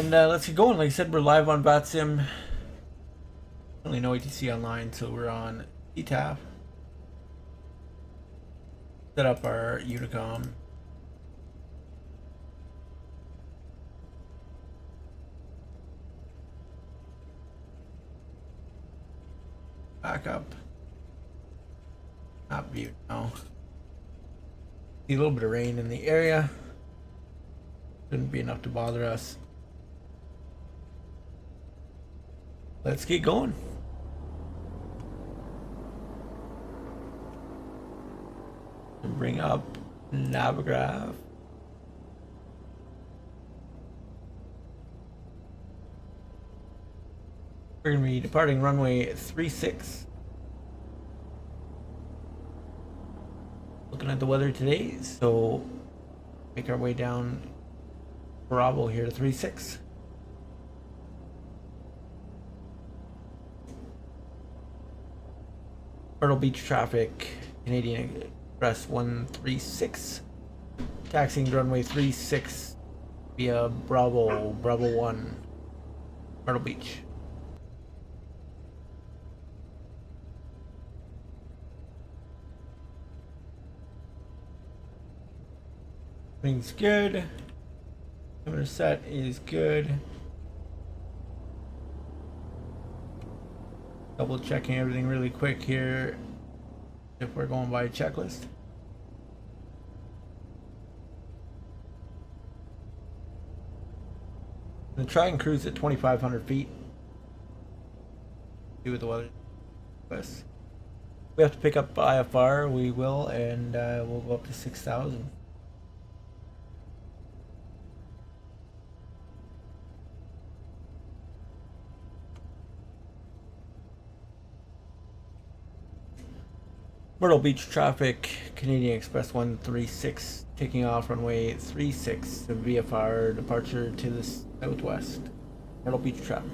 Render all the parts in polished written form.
And let's get going. Like I said, we're live on Vatsim. Only no ATC online, so we're on TAF. Set up our Unicom. Back up. Map view now. See a little bit of rain in the area. Shouldn't be enough to bother us. Let's get going. Bring up Navigraph. We're going to be departing runway 36. Looking at the weather today, so make our way down Bravo here to 36. Myrtle Beach traffic, Canadian Express 136, taxiing runway 36 via Bravo 1, Myrtle Beach. Everything's good. Camera set is good. Double checking everything really quick here if we're going by a checklist. I'm gonna try and cruise at 2,500 feet. See what the weather is. We have to pick up IFR, we will, and we'll go up to 6,000. Myrtle Beach traffic, Canadian Express 136, taking off runway 36 to VFR departure to the southwest. Myrtle Beach traffic.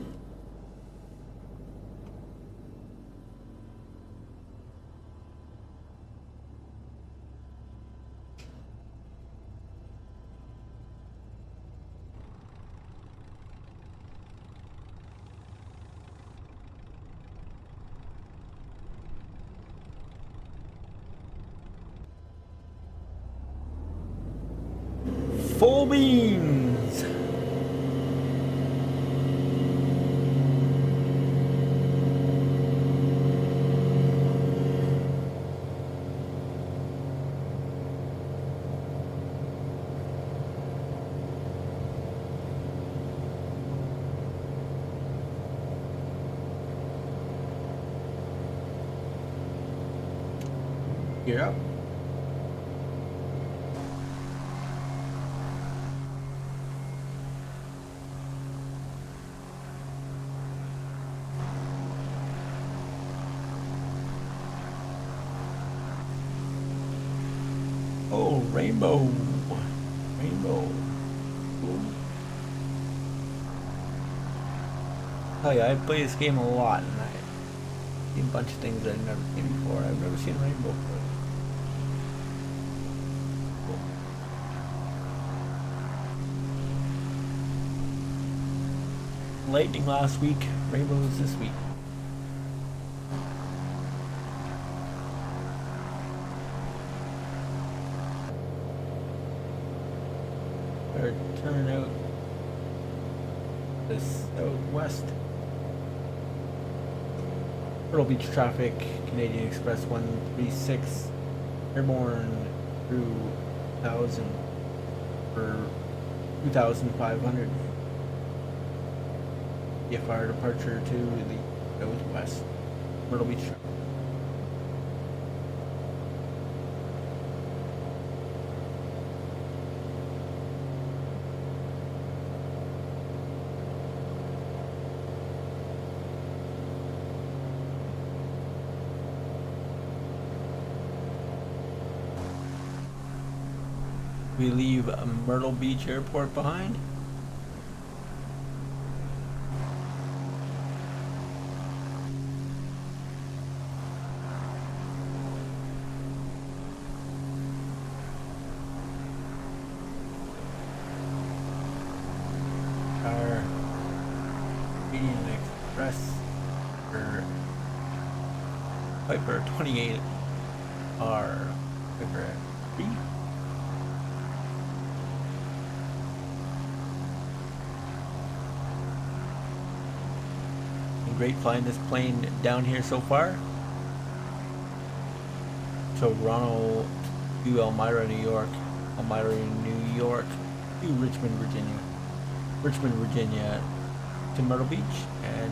Full beans. Gear up. Oh, rainbow. Rainbow. Cool. Oh yeah, I play this game a lot and I've seen a bunch of things I've never seen before. I've never seen a rainbow before. Cool. Lightning last week, rainbows this week. Or turn out the southwest. Myrtle Beach traffic, Canadian Express 136, airborne through 1,000 for 2,500. VFR departure to the southwest. Myrtle Beach traffic. We leave Myrtle Beach Airport behind. Our Piper 28R. Piper at 3. Great flying this plane down here so far. Toronto to Elmira, New York. Elmira, New York to Richmond, Virginia. Richmond, Virginia to Myrtle Beach. And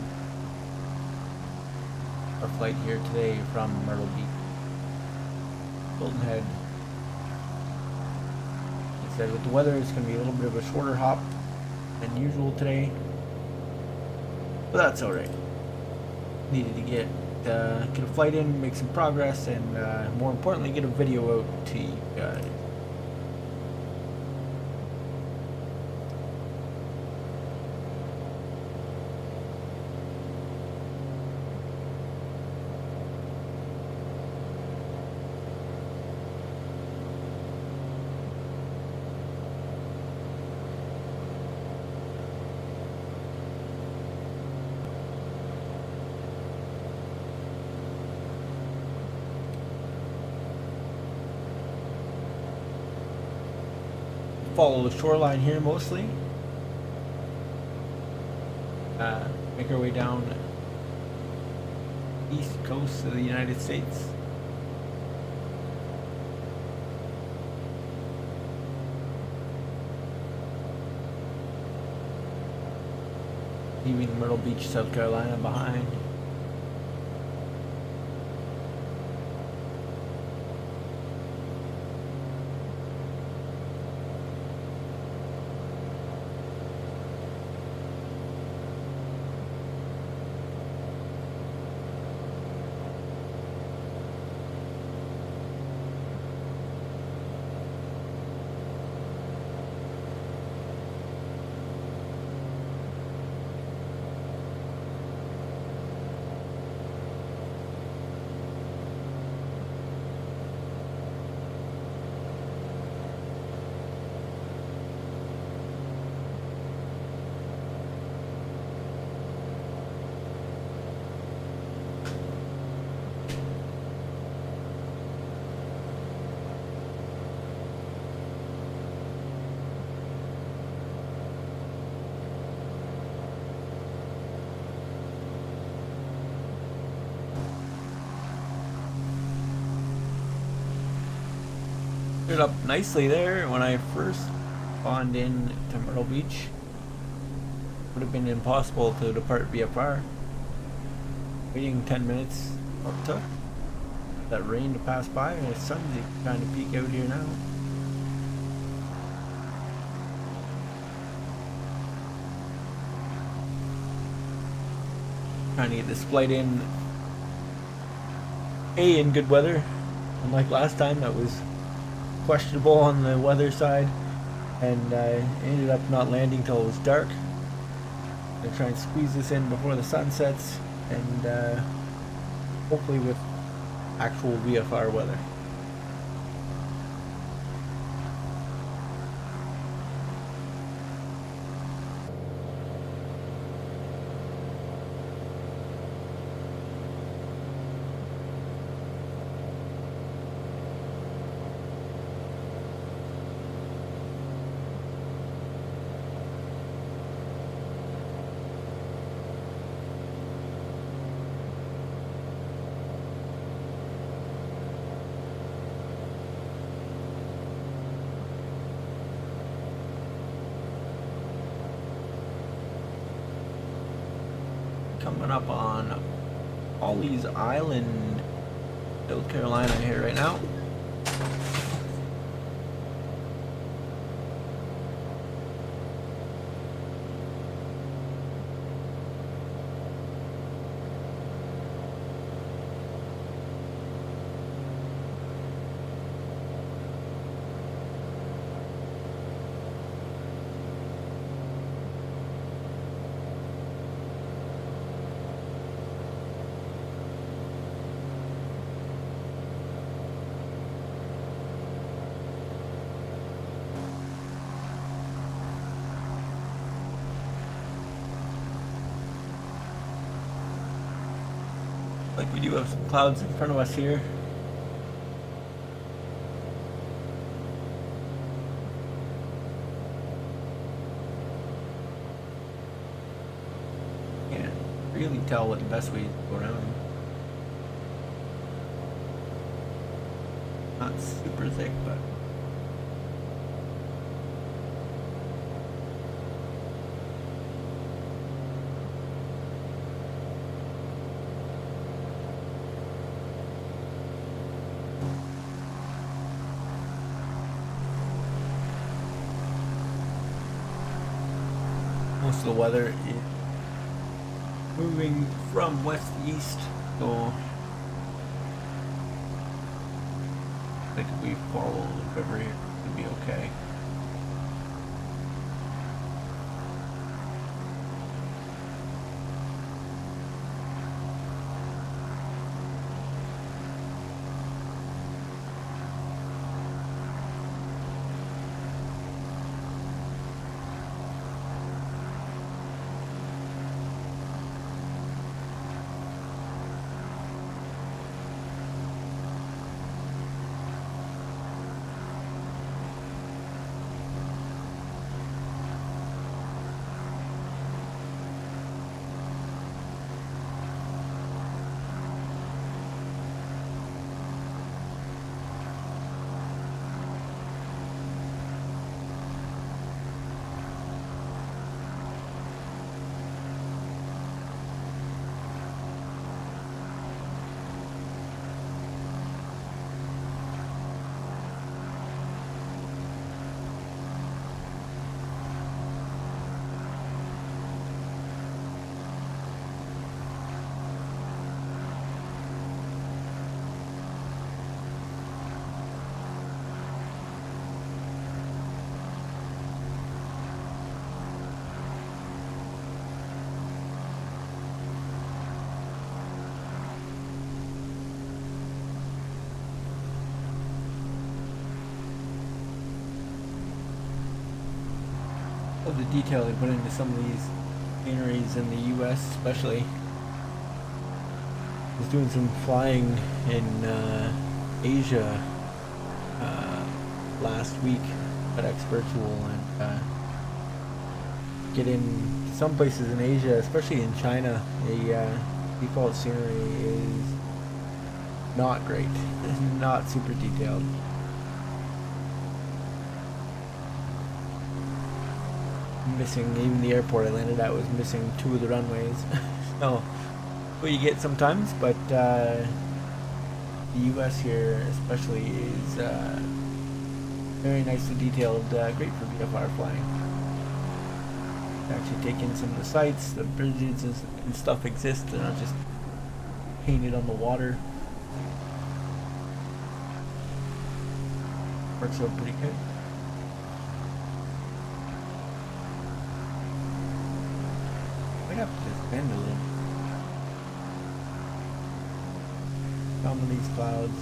our flight here today from Myrtle Beach. Hilton Head. He said with the weather it's going to be a little bit of a shorter hop than usual today. But that's alright. Needed to get a flight in, make some progress, and more importantly, get a video out to you guys. Follow the shoreline here mostly. Make our way down east coast of the United States. Leaving Myrtle Beach, South Carolina behind. Cleared up nicely there. When I first spawned in to Myrtle Beach, would have been impossible to depart VFR. Waiting 10 minutes up took that rain to pass by, and the sun's trying to peek out here now. Trying to get this flight in in good weather, unlike last time that was questionable on the weather side, and I ended up not landing till it was dark. I'm gonna try and squeeze this in before the sun sets, and hopefully with actual VFR weather. Coming up on Ollie's Island, South Carolina here right now. like we do have some clouds in front of us here. Can't really tell what the best way to go around. Not super thick, but most of the weather is moving from west to east, so I think if we follow the river here, it'll be okay. The detail they put into some of these sceneries in the US especially. I was doing some flying in Asia last week at Virtual, and get in some places in Asia, especially in China, the default scenery is not great. It's not super detailed. Missing, even the airport I landed at was missing 2 of the runways. So what you get sometimes, but the US here especially is very nicely detailed, great for VFR flying. Actually take in some of the sights, the bridges and stuff exist, they're not just painted on the water. Works out pretty good. Have to just bend a little. Some of these clouds.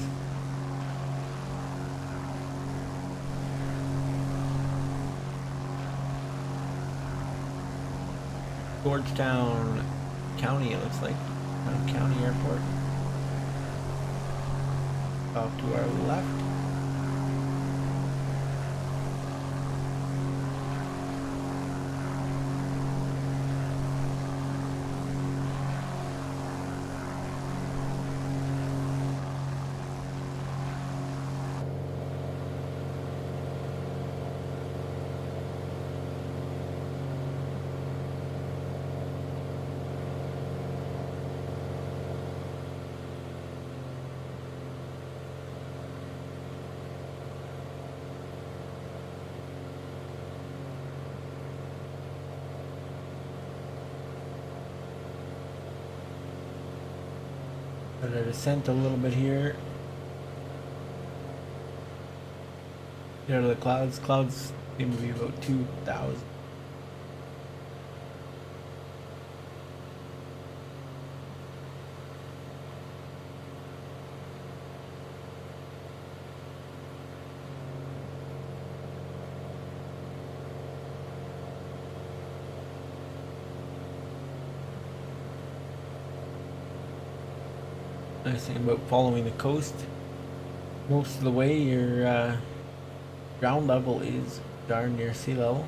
Georgetown County, it looks like. County Airport. Off to our left. Got our descent a little bit here. Get out of the clouds. Clouds seem to be about 2,000. Nice thing about following the coast, most of the way your ground level is darn near sea level.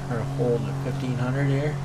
Try to hold at 1500 here.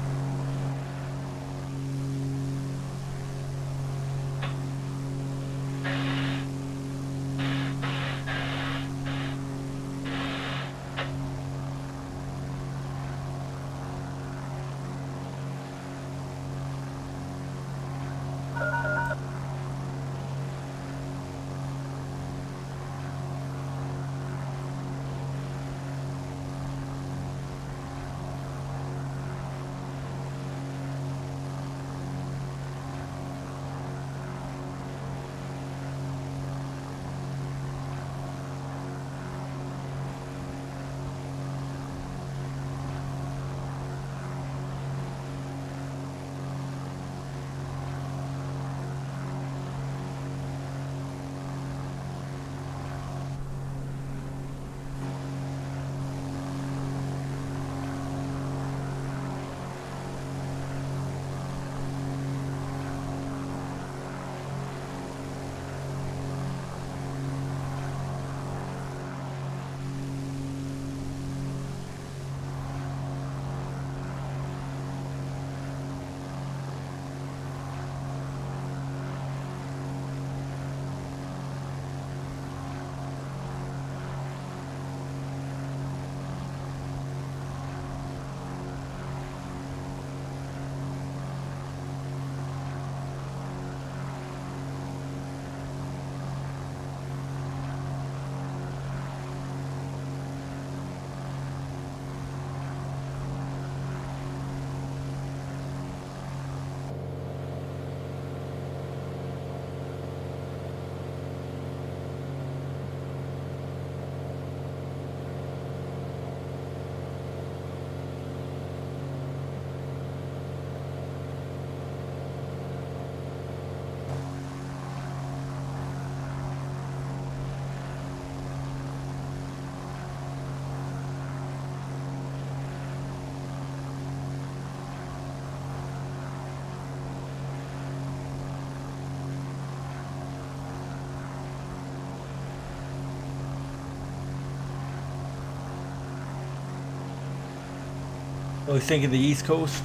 I always think of the East Coast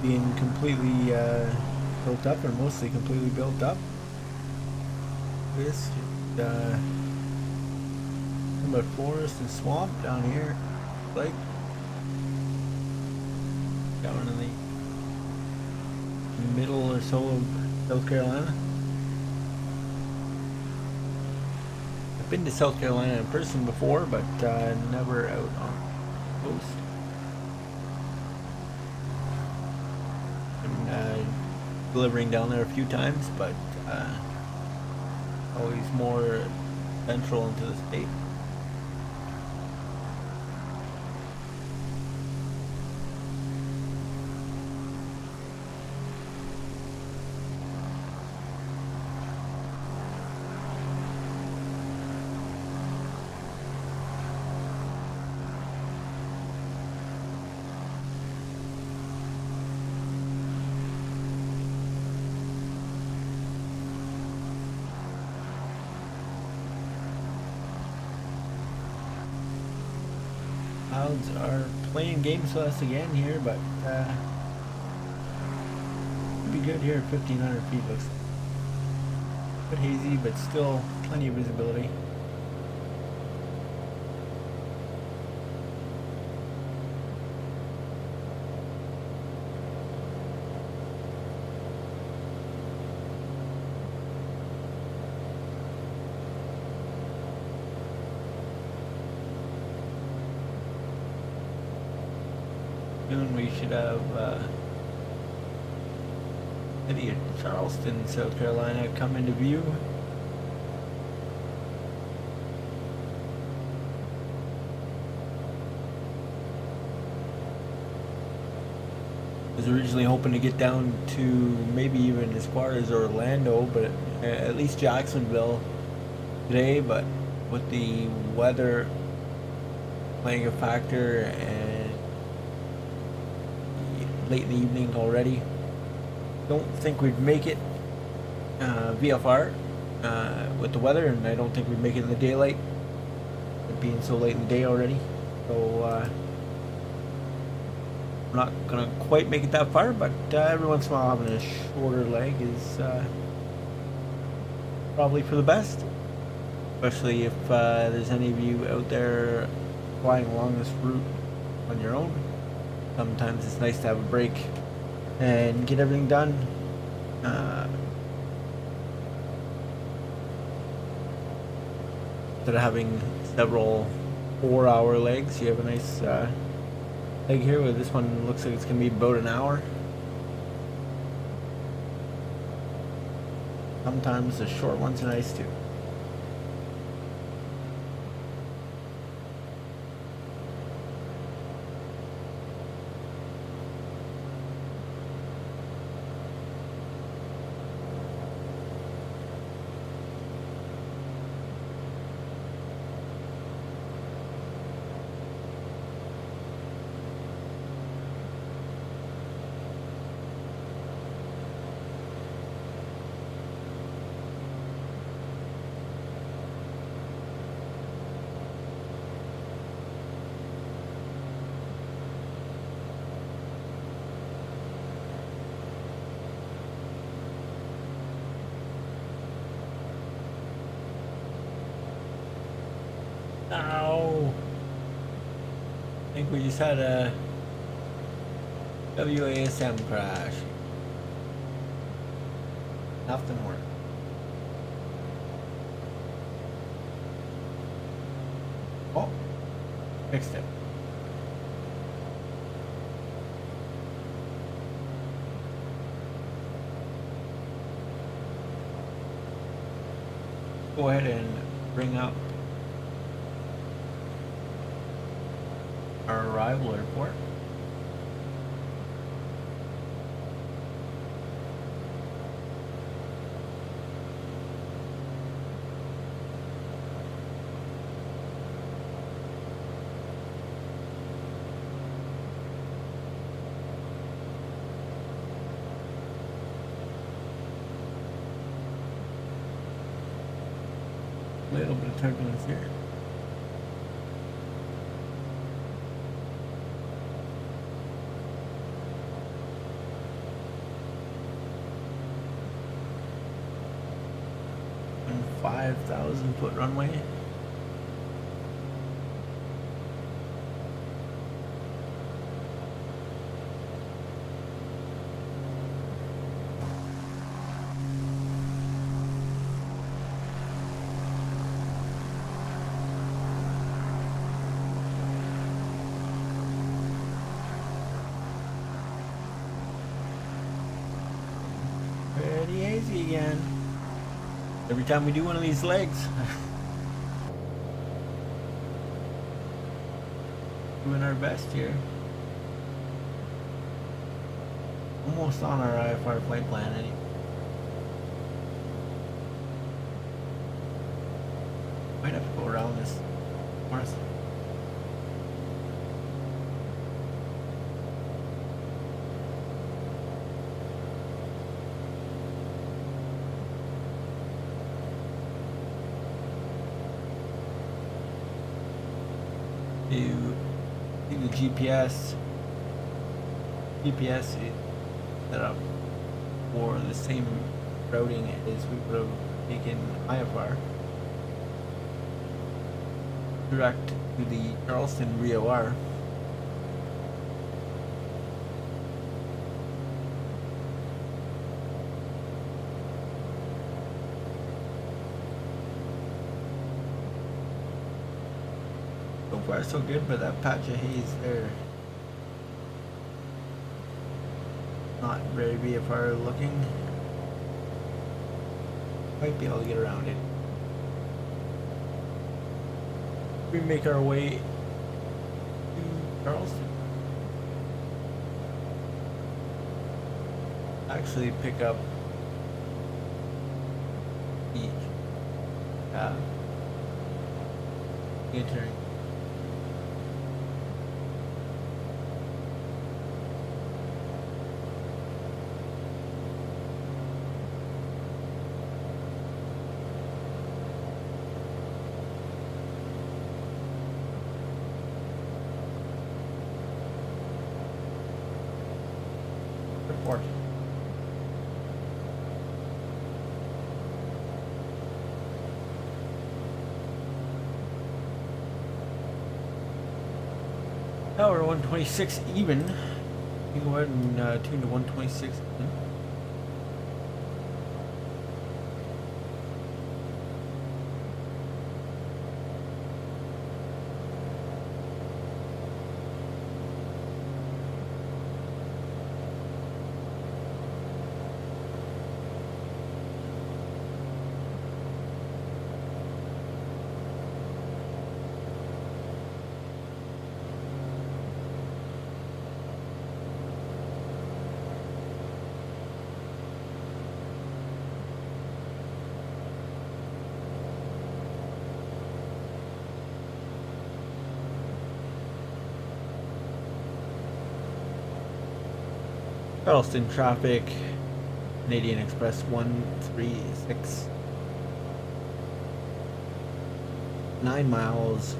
being completely built up, or mostly completely built up. This about forest and swamp down here, like down in the middle or so of South Carolina. I've been to South Carolina in person before, but never out on the coast. Delivering down there a few times, but always more central into the state. Clouds are playing games with us again here, but be good here at 1500 feet. Looks a bit hazy, but still plenty of visibility. Soon we should have city of Charleston, South Carolina come into view. Was originally hoping to get down to maybe even as far as Orlando, but at least Jacksonville today, but with the weather playing a factor and late in the evening already, don't think we'd make it VFR with the weather, and I don't think we'd make it in the daylight, it being so late in the day already. So I'm not gonna quite make it that far, but every once in a while having a shorter leg is probably for the best, especially if there's any of you out there flying along this route on your own. Sometimes it's nice to have a break and get everything done. Instead of having several 4-hour legs, you have a nice leg here. Where this one looks like it's gonna be about an hour. Sometimes the short ones are nice too. Ow! I think we just had a WASM crash. Nothing worked. Oh, fixed it. Go ahead and bring up our arrival airport. A little bit of turbulence here. And 5,000-foot runway. Pretty hazy again. Every time we do one of these legs. Doing our best here. Almost on our IFR flight plan anyway. Might have to go around this north. To the GPS is set up for the same routing as we would have taken IFR direct to the Charleston REOR. So far so good, but that patch of haze there not very VFR looking. Might be able to get around it. We make our way to Charleston. Actually pick up the entering. Report. Now we're 126 even. You can go ahead and tune to 126 even. Charleston traffic, Canadian Express 136, 9 miles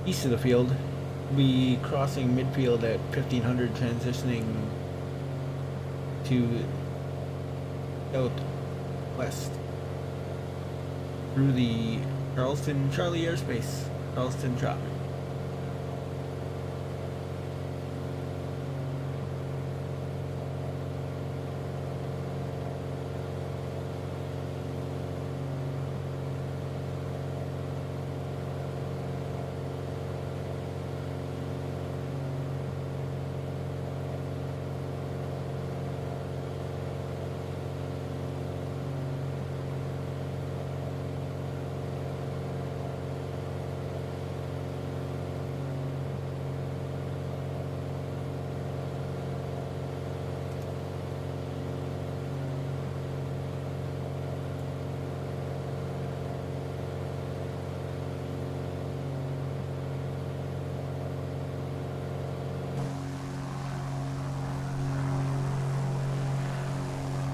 east of the field. We'll be crossing midfield at 1500, transitioning to southwest through the Charleston Charlie airspace. Charleston traffic.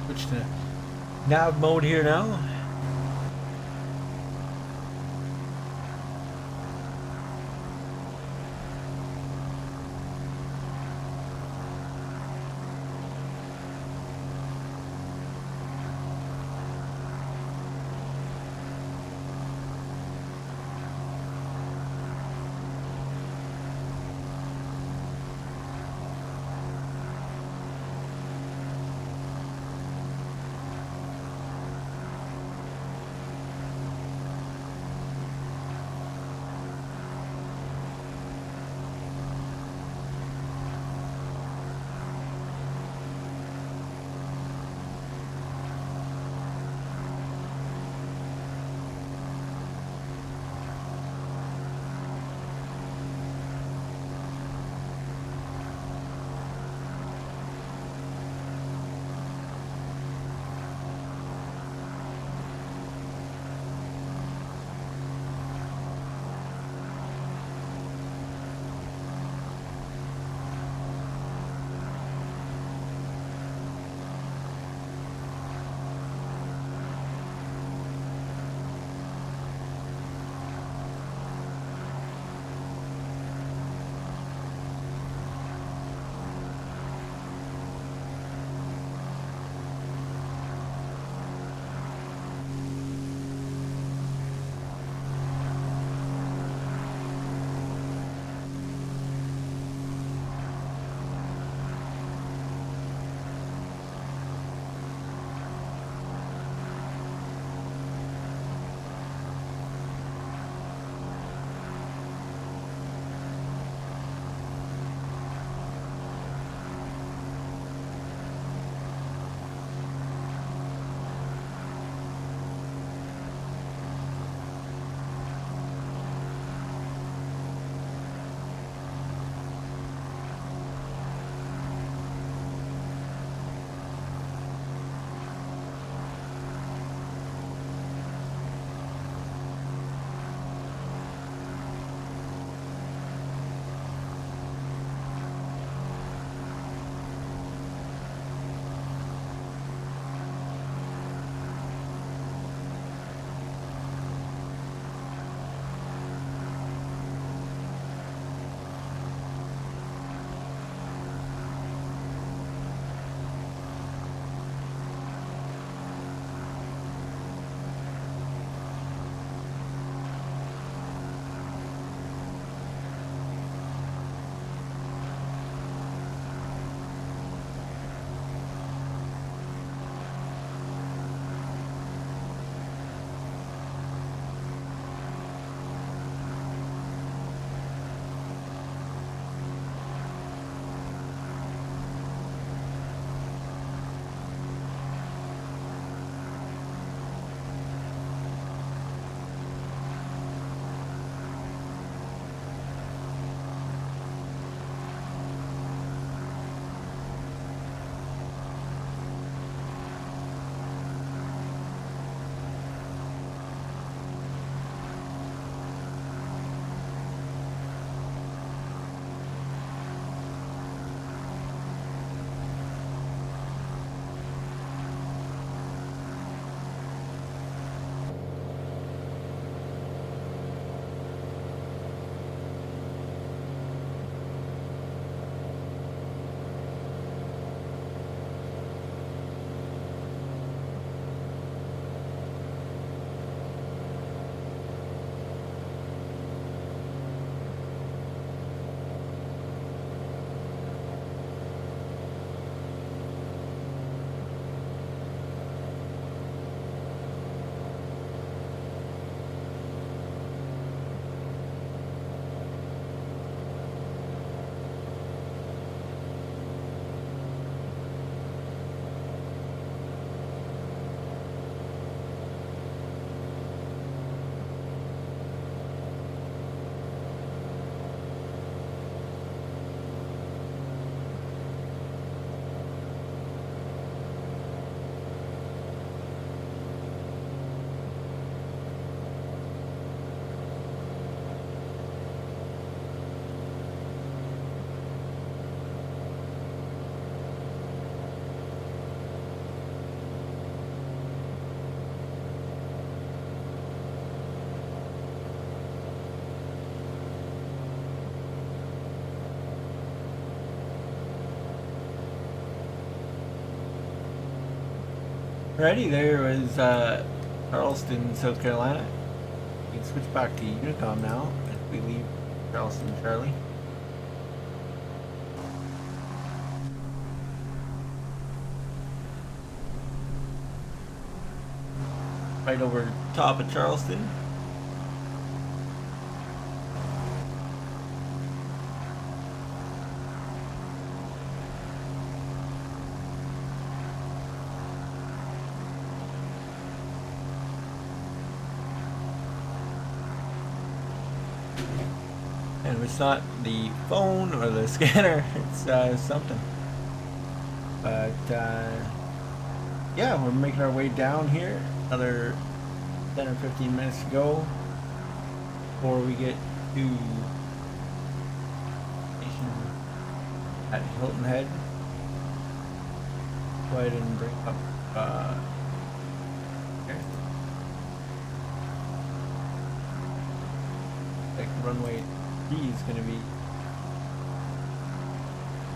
Switch to nav mode here now. Alrighty, there was Charleston, South Carolina. We can switch back to Unicom now as we leave Charleston, Charlie. Right over top of Charleston. And it's not the phone or the scanner, it's something. But yeah, we're making our way down here. Another 10 or 15 minutes to go before we get to station at Hilton Head. Go ahead and bring up here. Like runway 3 is going to be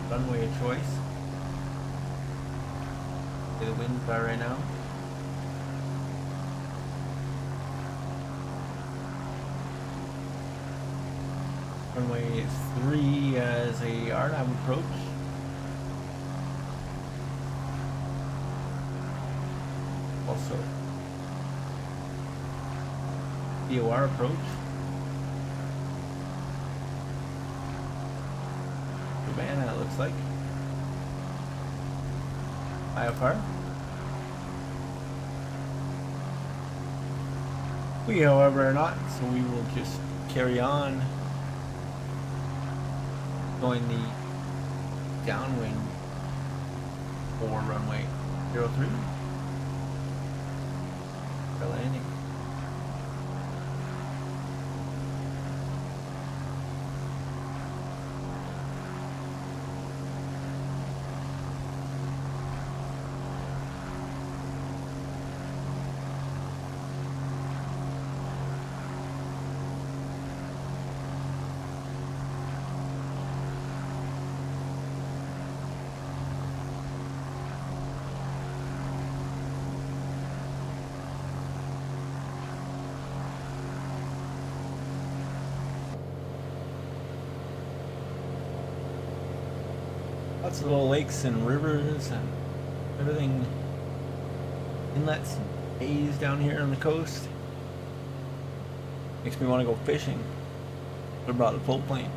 runway of choice. See the winds are right now. Runway 3 as a RNAV approach. Also DOR approach. Savannah, it looks like. IFR. We, however, are not, so we will just carry on going the downwind for runway 03 for landing. Lots of little lakes and rivers and everything, inlets and bays down here on the coast. Makes me want to go fishing. I brought the float plane.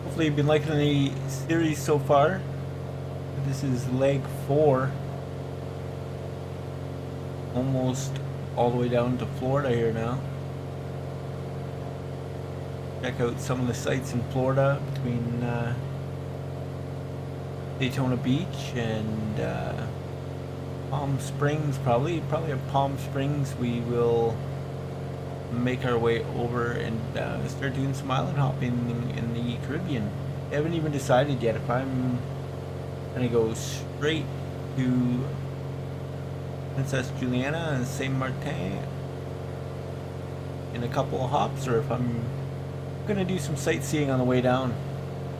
Hopefully you've been liking the series so far. This is leg 4. Almost all the way down to Florida here now. Check out some of the sites in Florida between Daytona Beach and Palm Springs. Probably at Palm Springs we will make our way over and start doing some island hopping in the Caribbean. I haven't even decided yet if I'm gonna go straight to Princess Juliana and Saint Martin in a couple of hops, or if I'm gonna do some sightseeing on the way down.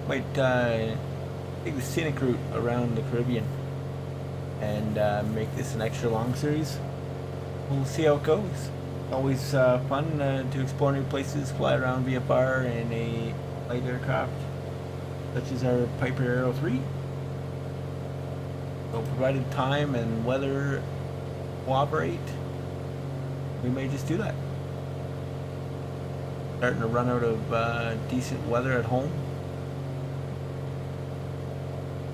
Might take the scenic route around the Caribbean and make this an extra long series. We'll see how it goes. Always fun to explore new places, fly around VFR in a light aircraft such as our Piper Aero 3. So provided time and weather cooperate, we may just do that. Starting to run out of decent weather at home,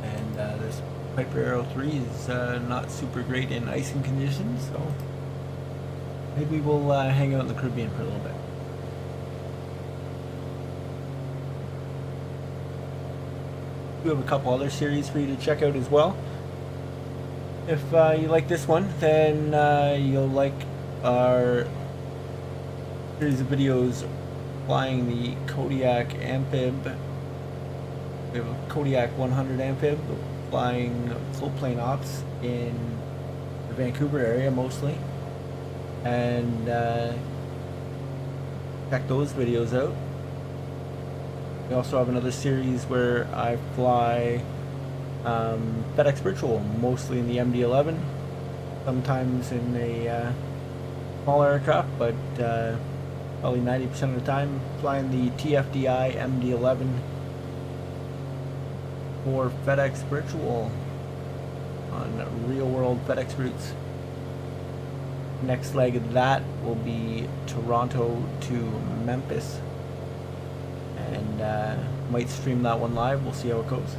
and this Piper Aero 3 is not super great in icing conditions, so maybe we'll hang out in the Caribbean for a little bit. We have a couple other series for you to check out as well. If you like this one, then you'll like our series of videos flying the Kodiak amphib. We have a Kodiak 100 amphib flying float plane ops in the Vancouver area mostly, and check those videos out. We also have another series where I fly FedEx Virtual, mostly in the MD-11, sometimes in a small aircraft, but probably 90% of the time flying the TFDI MD-11 for FedEx Virtual on real-world FedEx routes. Next leg of that will be Toronto to Memphis, and might stream that one live. We'll see how it goes.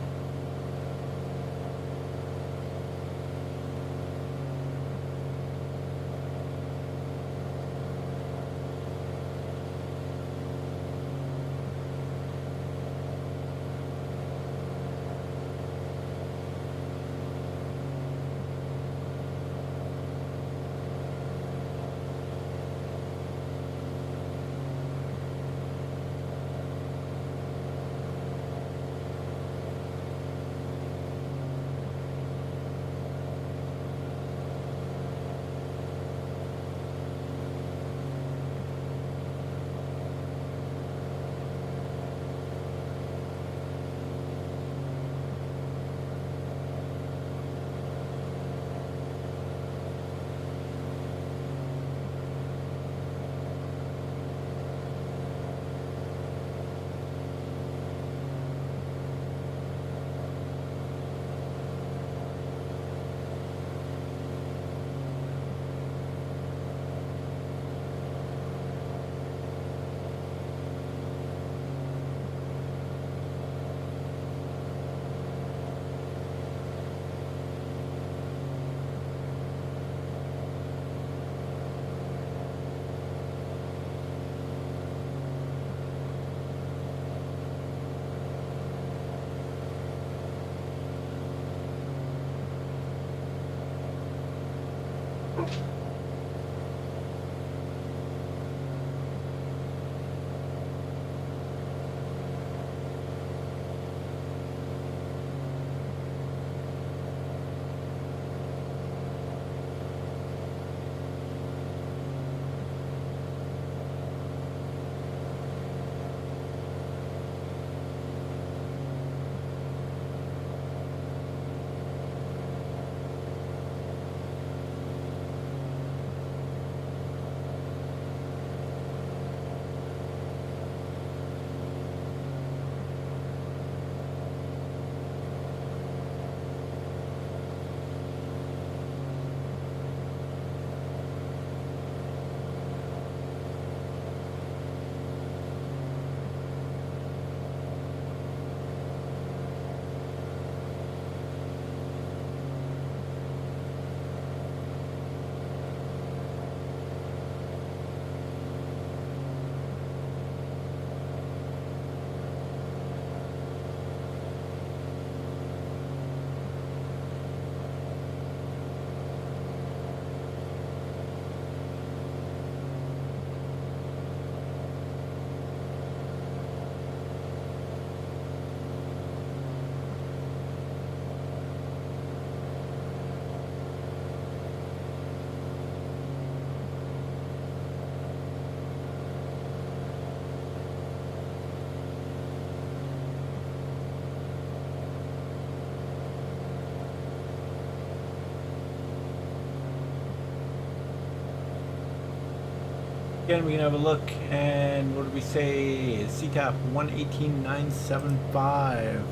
Again, we can have a look, and what did we say? CTAP 118.975.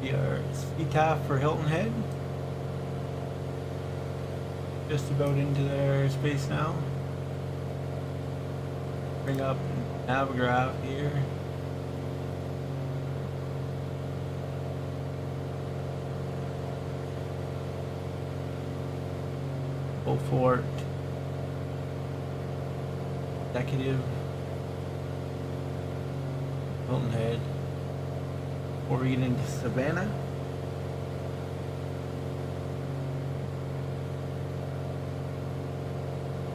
Our CTAP for Hilton Head. Just about into their space now. Bring up Navigraph here. 04 executive Hilton Head before we get into Savannah.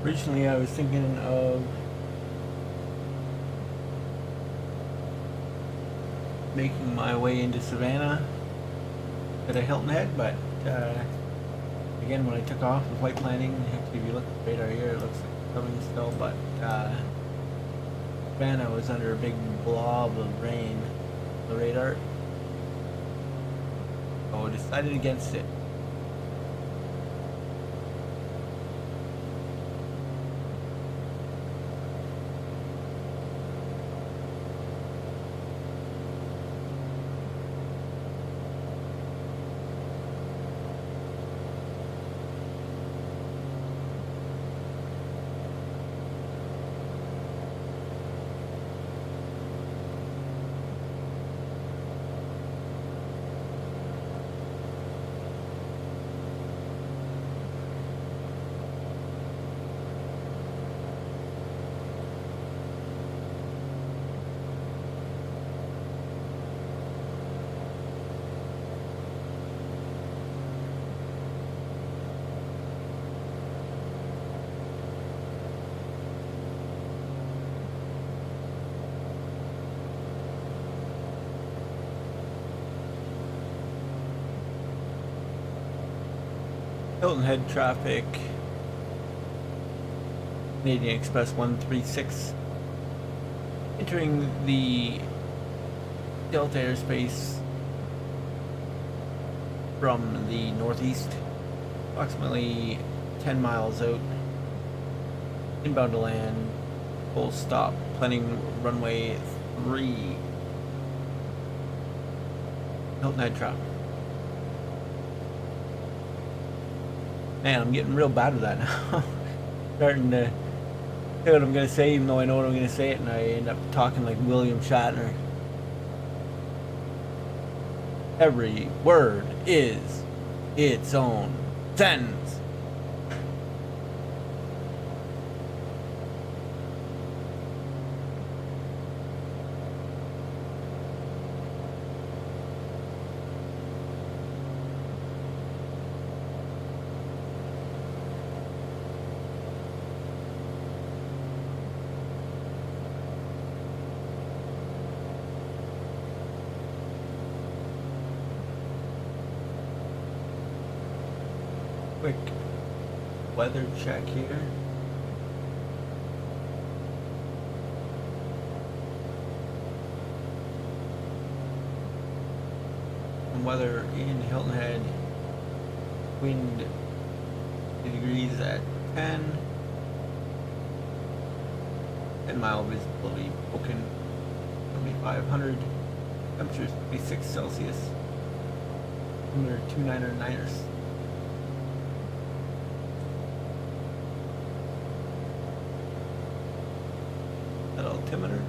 Originally I was thinking of making my way into Savannah at a Hilton Head, but again, when I took off the flight planning, actually if you look at the radar here, it looks like it's coming still, but Savannah was under a big blob of rain on the radar, so I decided against it. Hilton Head traffic, Canadian Express 136, entering the Delta airspace from the northeast, approximately 10 miles out, inbound to land, full stop, planning runway 3, Hilton Head traffic. Man, I'm getting real bad with that now. Starting to say what I'm going to say, even though I know what I'm going to say it, and I end up talking like William Shatner. Every word is its own sentence. Quick weather check here. And weather in Hilton Head, wind 50 degrees at 10 mile visibility, broken 7500, temperatures 26 Celsius, under 299ers. That altimeter.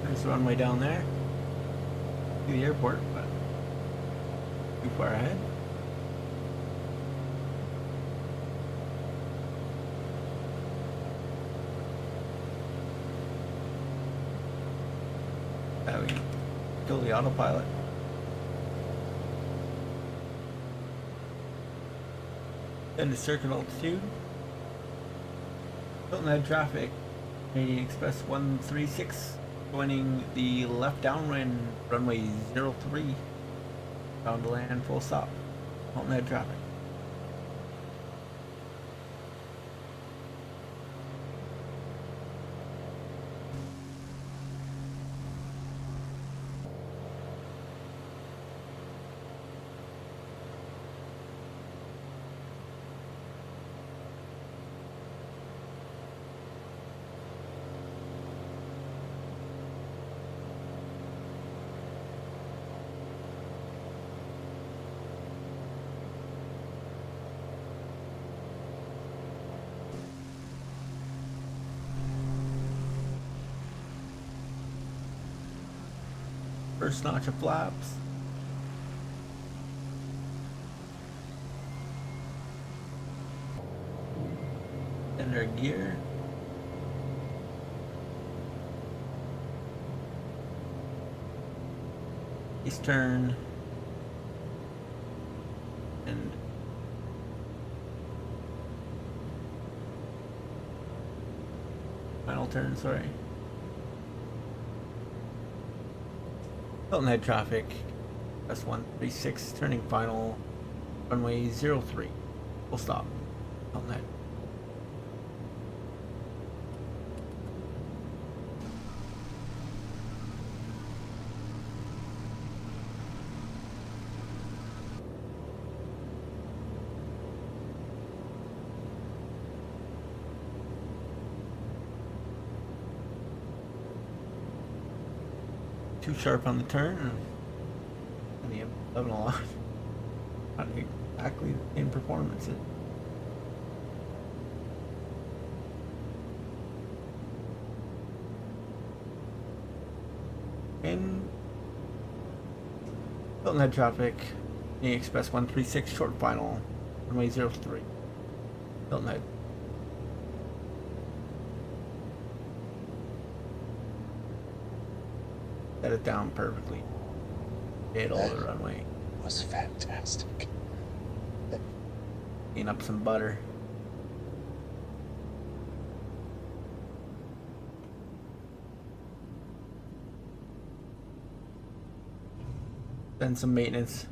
There's the runway down there. To the airport, but too far ahead. We kill the autopilot. Then to circuit altitude. Hilton Head traffic, Canadian Express 136, joining the left downwind runway 03. Bound to land full stop. Hilton Head traffic. First notch of flaps. And our gear. East turn. And final turn, sorry. Hilton Head traffic, S136, turning final, runway 03, full stop, Hilton Head. Too sharp on the turn, and the 11 a lot. Not exactly in performance. In Hilton Head traffic, the Express 136 short final, runway 03, Hilton Head. Set it down perfectly. Hit all the runway. Was fantastic. Clean up some butter. Then some maintenance.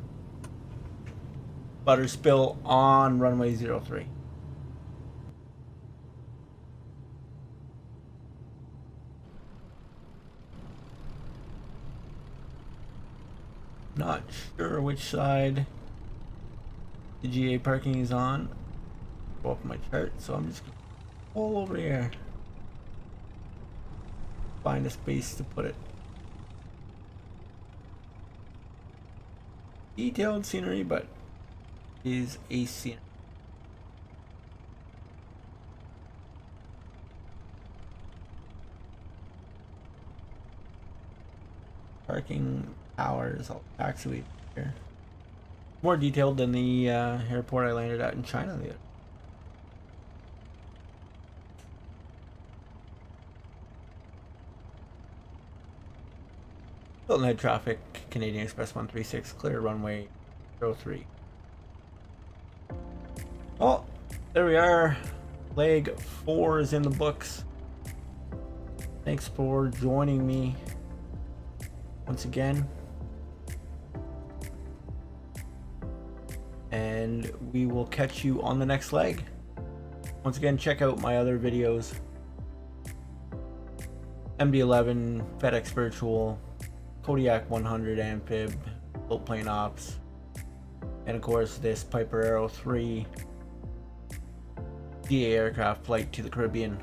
Butter spill on runway 03. Not sure which side the GA parking is on. Go off my chart, so I'm just gonna pull over here. Find a space to put it. Detailed scenery, but is a scenery. Parking hours, all taxiway here. More detailed than the airport I landed at in China the other. Hilton Head traffic, Canadian Express 136, clear runway 03. Well, there we are. Leg 4 is in the books. Thanks for joining me once again. And we will catch you on the next leg. Once again, check out my other videos. MD-11, FedEx Virtual, Kodiak 100 Amphib, Float Plane Ops, and of course this Piper Arrow 3 DA aircraft flight to the Caribbean.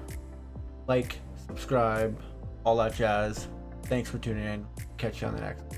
Like, subscribe, all that jazz. Thanks for tuning in. Catch you on the next one.